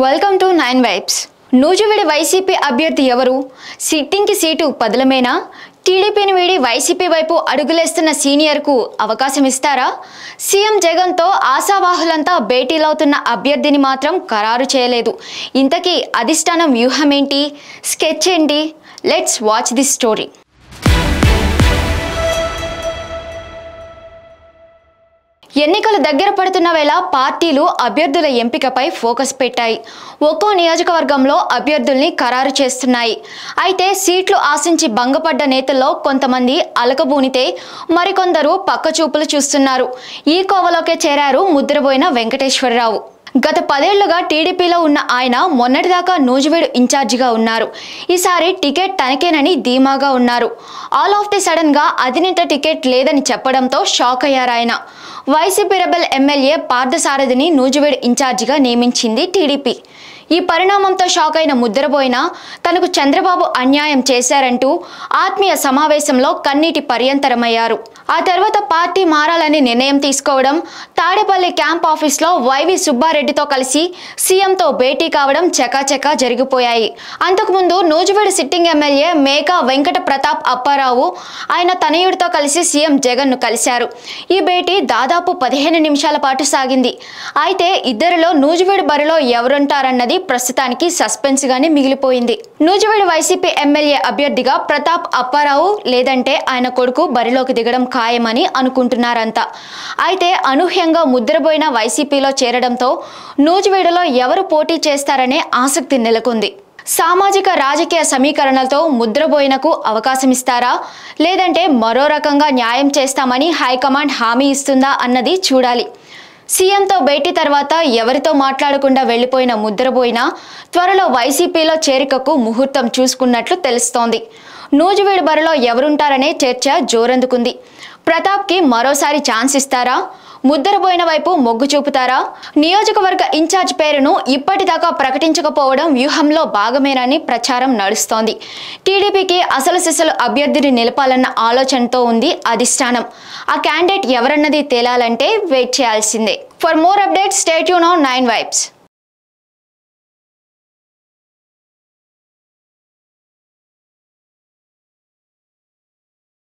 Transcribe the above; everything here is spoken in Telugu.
Welcome to 9 Vibes. నూజివీడి వైసీపీ అభ్యర్థి ఎవరు? సిట్టింగ్కి సీటు పదలమేనా? టీడీపీని వీడి వైసీపీ వైపు అడుగులేస్తున్న సీనియర్కు అవకాశం ఇస్తారా? సీఎం జగన్తో ఆశావాహులంతా భేటీలవుతున్న అభ్యర్థిని మాత్రం ఖరారు చేయలేదు. ఇంతకీ అధిష్టానం వ్యూహం ఏంటి? స్కెచ్ ఏంటి? Let's watch this story. ఎన్నికలు దగ్గర పడుతున్న వేళ పార్టీలు అభ్యర్థుల ఎంపికపై ఫోకస్ పెట్టాయి. ఒక్కో నియోజకవర్గంలో అభ్యర్థుల్ని ఖరారు చేస్తున్నాయి. అయితే సీట్లు ఆశించి భంగపడ్డ నేతల్లో కొంతమంది అలకబూనితే మరికొందరు పక్కచూపులు చూస్తున్నారు. ఈ కోవలోకే చేరారు ముద్రబోయిన వెంకటేశ్వరరావు. గత 10 ఏళ్లుగా టీడీపీలో ఉన్న ఆయన మొన్నటిదాకా నూజివీడు ఇన్ఛార్జిగా ఉన్నారు. ఈసారి టికెట్ తనకేనని ధీమాగా ఉన్నారు. ఆల్ ఆఫ్ ది సడన్ గా అధినేత టికెట్ లేదని చెప్పడంతో షాక్ అయ్యారాయన. వైసీపీ రెబెల్ ఎమ్మెల్యే పార్థసారథిని నూజివీడు ఇన్ఛార్జిగా నియమించింది టీడీపీ. ఈ పరిణామంతో షాక్ అయిన ముద్రబోయిన తనకు చంద్రబాబు అన్యాయం చేశారంటూ ఆత్మీయ సమావేశంలో కన్నీటి పర్యంతరమయ్యారు. ఆ తర్వాత పార్టీ మారాలని నిర్ణయం తీసుకోవడం, తాడేపల్లి క్యాంప్ ఆఫీస్లో వైవి సుబ్బారెడ్డితో కలిసి సీఎంతో భేటీ కావడం చకాచకా జరిగిపోయాయి. అంతకుముందు నూజివీడు సిట్టింగ్ ఎమ్మెల్యే మేకా వెంకట ప్రతాప్ అప్పారావు ఆయన తనయుడితో కలిసి సీఎం జగన్ను కలిశారు. ఈ భేటీ దాదాపు 15 నిమిషాల పాటు సాగింది. అయితే ఇద్దరిలో నూజివీడు బరిలో ఎవరుంటారన్నది ప్రస్తుతానికి సస్పెన్స్ గానే మిగిలిపోయింది. నూజివీడు వైసీపీ ఎమ్మెల్యే అభ్యర్థిగా ప్రతాప్ అప్పారావు లేదంటే ఆయన కొడుకు బరిలోకి దిగడం ఖాయమని అనుకుంటున్నారంతా. అయితే అనూహ్యంగా ముద్రబోయిన వైసీపీలో చేరడంతో నూజివీడులో ఎవరు పోటీ చేస్తారనే ఆసక్తి నెలకొంది. సామాజిక రాజకీయ సమీకరణలతో ముద్రబోయినకు అవకాశం ఇస్తారా, లేదంటే మరో రకంగా న్యాయం చేస్తామని హైకమాండ్ హామీ ఇస్తుందా అన్నది చూడాలి. సీఎంతో భేటీ తర్వాత ఎవరితో మాట్లాడకుండా వెళ్లిపోయిన ముద్రబోయిన త్వరలో వైసీపీలో చేరికకు ముహూర్తం చూసుకున్నట్లు తెలుస్తోంది. నూజివీడు బరిలో ఎవరుంటారనే చర్చ జోరందుకుంది. ప్రతాప్కి మరోసారి ఛాన్స్ ఇస్తారా? ముద్రబోయిన వైపు మొగ్గు చూపుతారా? నియోజకవర్గ ఇన్ఛార్జ్ పేరును ఇప్పటిదాకా ప్రకటించకపోవడం వ్యూహంలో భాగమేనని ప్రచారం నడుస్తోంది. టీడీపీకి అసలు సిసలు అభ్యర్థిని నిలపాలన్న ఆలోచనతో ఉంది అధిష్టానం. ఆ క్యాండిడేట్ ఎవరన్నది తేలాలంటే వెయిట్ చేయాల్సిందే. For more updates stay tune on 9 vibes.